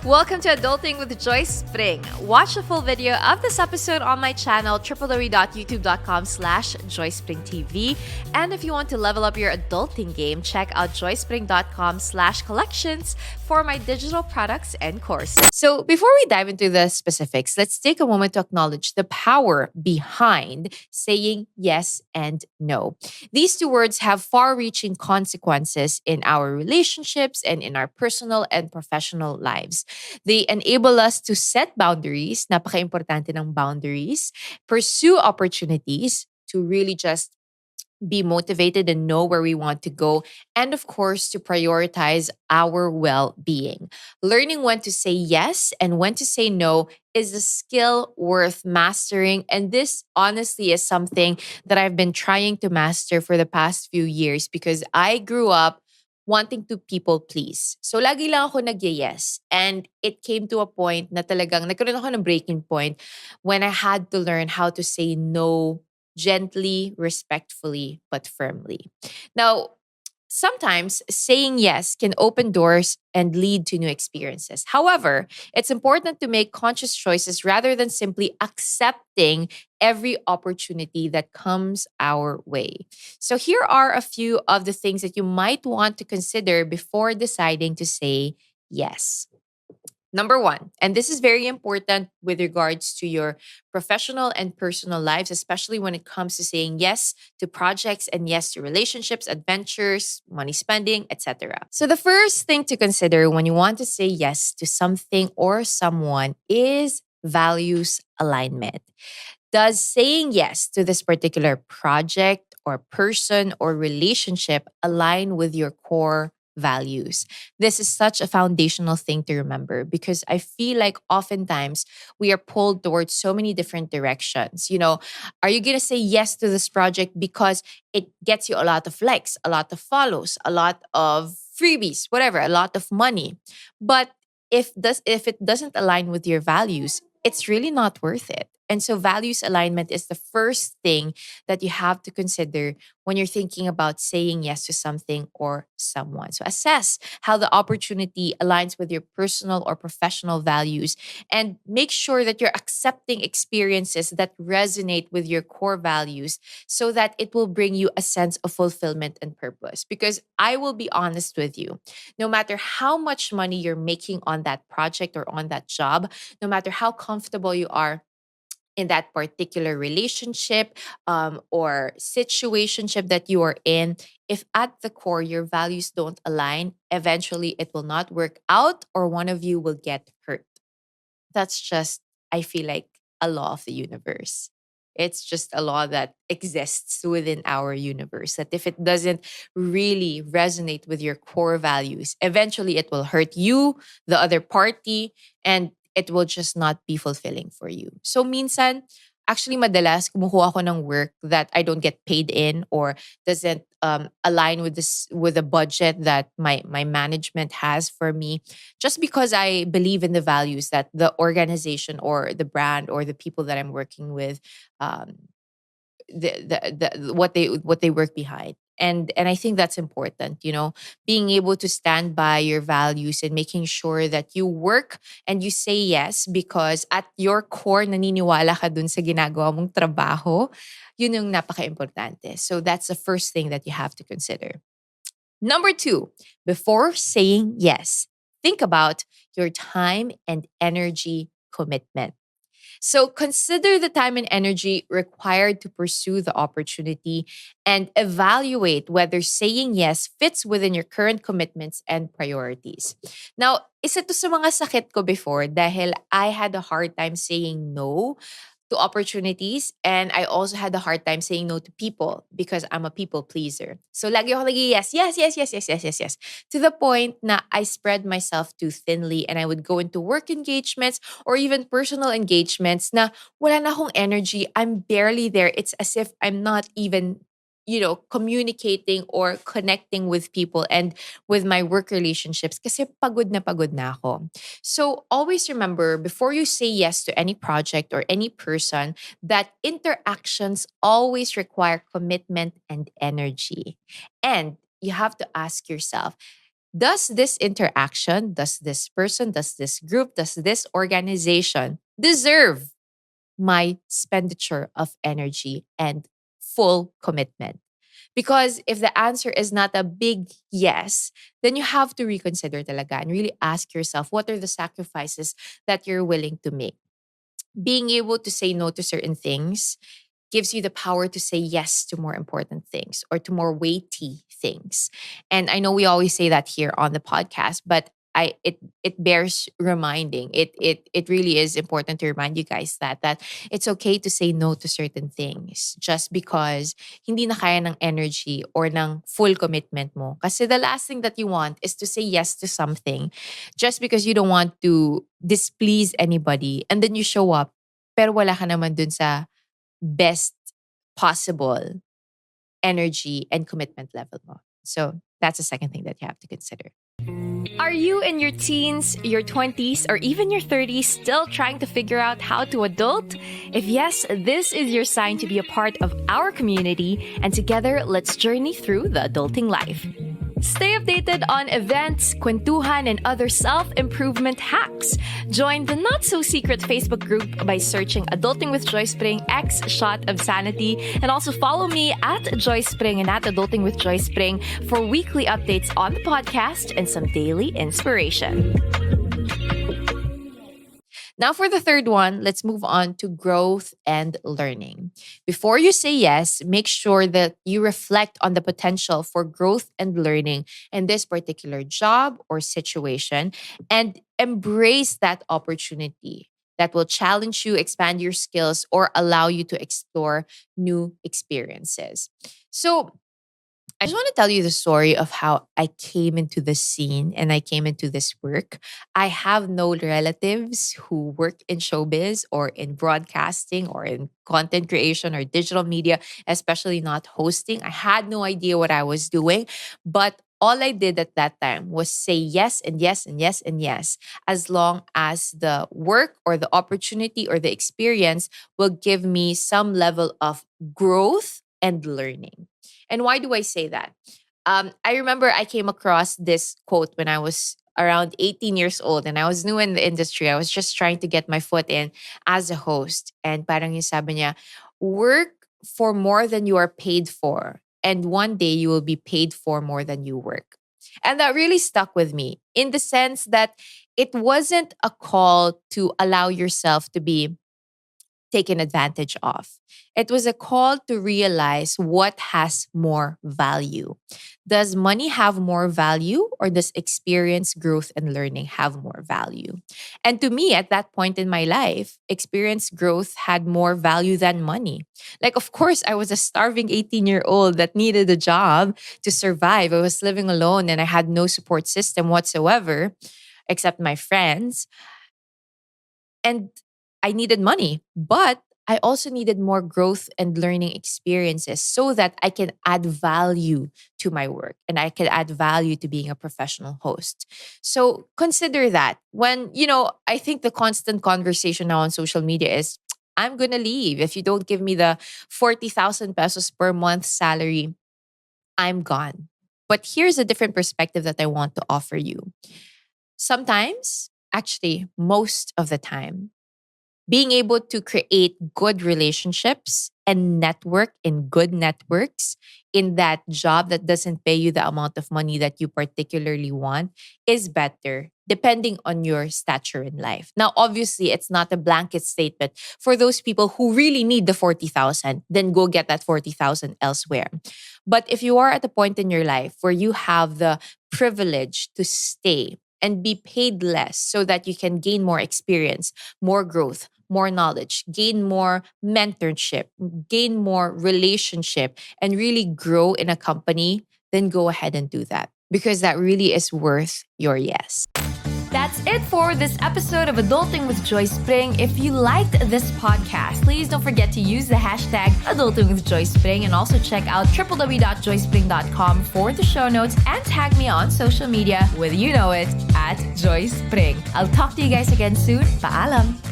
Welcome to Adulting with Joyce Pring. Watch the full video of this episode on my channel, www.youtube.com/JoycePringTV. And if you want to level up your adulting game, check out joycepring.com/collections for my digital products and courses. So before we dive into the specifics, let's take a moment to acknowledge the power behind saying yes and no. These two words have far reaching consequences in our relationships and in our personal and professional lives. They enable us to set boundaries, napaka-importante ng boundaries, pursue opportunities to really just be motivated and know where we want to go, and of course, to prioritize our well being. Learning when to say yes and when to say no is a skill worth mastering. And this honestly is something that I've been trying to master for the past few years because I grew up wanting to people please. So lagi lang ako nag-yes. And it came to a point na talagang nagkaroon ako ng breaking point when I had to learn how to say no gently, respectfully, but firmly. Now, sometimes saying yes can open doors and lead to new experiences. However, it's important to make conscious choices rather than simply accepting every opportunity that comes our way. So, here are a few of the things that you might want to consider before deciding to say yes. Number one, and this is very important with regards to your professional and personal lives, especially when it comes to saying yes to projects and yes to relationships, adventures, money spending, etc. So, the first thing to consider when you want to say yes to something or someone is values alignment. Does saying yes to this particular project or person or relationship align with your core values? This is such a foundational thing to remember because I feel like oftentimes we are pulled towards so many different directions. Are you going to say yes to this project because it gets you a lot of likes, a lot of follows, a lot of freebies, whatever, a lot of money? But if it doesn't align with your values, it's really not worth it. And so values alignment is the first thing that you have to consider when you're thinking about saying yes to something or someone. So assess how the opportunity aligns with your personal or professional values and make sure that you're accepting experiences that resonate with your core values so that it will bring you a sense of fulfillment and purpose. Because I will be honest with you, no matter how much money you're making on that project or on that job, no matter how comfortable you are in that particular relationship or situationship that you are in, if at the core your values don't align, eventually it will not work out or one of you will get hurt. That's just, I feel like, a law of the universe. It's just a law that exists within our universe. That if it doesn't really resonate with your core values, eventually it will hurt you, the other party, and it will just not be fulfilling for you. So minsan, actually madalas kumukuha ako ng work that I don't get paid in or doesn't align with the budget that my management has for me, just because I believe in the values that the organization or the brand or the people that I'm working with, um, what they work behind. And I think that's important, being able to stand by your values and making sure that you work and you say yes because at your core naniniwala ka dun sa ginagawa mong trabaho. Yun yung napaka-importante. So that's the first thing that you have to consider. Number two, before saying yes, think about your time and energy commitment. So consider the time and energy required to pursue the opportunity and evaluate whether saying yes fits within your current commitments and priorities. Now, isa to sa mga sakit ko before dahil I had a hard time saying no to opportunities, and I also had a hard time saying no to people because I'm a people pleaser. So lagi ako lagi yes, yes, yes, yes, yes, yes, yes, yes. To the point na I spread myself too thinly and I would go into work engagements or even personal engagements na wala na akong energy. I'm barely there. It's as if I'm not even communicating or connecting with people and with my work relationships kasi pagod na ako. So always remember before you say yes to any project or any person that interactions always require commitment and energy. And you have to ask yourself, Does this interaction, does this person, does this group, does this organization deserve my expenditure of energy and full commitment? Because if the answer is not a big yes, then you have to reconsider talaga and really ask yourself, what are the sacrifices that you're willing to make? Being able to say no to certain things gives you the power to say yes to more important things or to more weighty things. And I know we always say that here on the podcast, but it bears reminding. It really is important to remind you guys that it's okay to say no to certain things just because hindi na kaya ng energy or ng full commitment mo. Kasi the last thing that you want is to say yes to something just because you don't want to displease anybody, and then you show up pero wala ka naman dun sa best possible energy and commitment level mo. So that's the second thing that you have to consider. Are you in your teens, your 20s, or even your 30s still trying to figure out how to adult? If yes, this is your sign to be a part of our community, and together, let's journey through the adulting life. Stay updated on events, kwentuhan, and other self-improvement hacks. Join the not-so-secret Facebook group by searching Adulting with Joyce Pring X Shot of Sanity, and also follow me at Joyce Pring and at Adulting with Joyce Pring for weekly updates on the podcast and some daily inspiration. Now, for the third one, let's move on to growth and learning. Before you say yes, make sure that you reflect on the potential for growth and learning in this particular job or situation and embrace that opportunity that will challenge you, expand your skills, or allow you to explore new experiences. So, I just want to tell you the story of how I came into this scene and I came into this work. I have no relatives who work in showbiz or in broadcasting or in content creation or digital media, especially not hosting. I had no idea what I was doing, but all I did at that time was say yes and yes and yes and yes, as long as the work or the opportunity or the experience will give me some level of growth and learning. And why do I say that? I remember I came across this quote when I was around 18 years old and I was new in the industry. I was just trying to get my foot in as a host. And parang yung sabi niya, work for more than you are paid for. And one day you will be paid for more than you work. And that really stuck with me in the sense that it wasn't a call to allow yourself to be taken advantage of. It was a call to realize what has more value. Does money have more value, or does experience, growth, and learning have more value? And to me, at that point in my life, experience, growth had more value than money. Like, of course, I was a starving 18-year-old that needed a job to survive. I was living alone and I had no support system whatsoever, except my friends. And I needed money, but I also needed more growth and learning experiences so that I can add value to my work and I can add value to being a professional host. So consider that when, I think the constant conversation now on social media is, I'm going to leave. If you don't give me the 40,000 pesos per month salary, I'm gone. But here's a different perspective that I want to offer you. Sometimes, actually, most of the time, being able to create good relationships and network in good networks in that job that doesn't pay you the amount of money that you particularly want is better depending on your stature in life. Now, obviously, it's not a blanket statement. For those people who really need the 40,000, then go get that 40,000 elsewhere. But if you are at a point in your life where you have the privilege to stay and be paid less so that you can gain more experience, more growth, more knowledge, gain more mentorship, gain more relationship, and really grow in a company, then go ahead and do that because that really is worth your yes. That's it for this episode of Adulting with Joyce Pring. If you liked this podcast, please don't forget to use the hashtag Adulting with Joyce Pring and also check out www.joycepring.com for the show notes and tag me on social media with at Joyce Pring. I'll talk to you guys again soon. Paalam!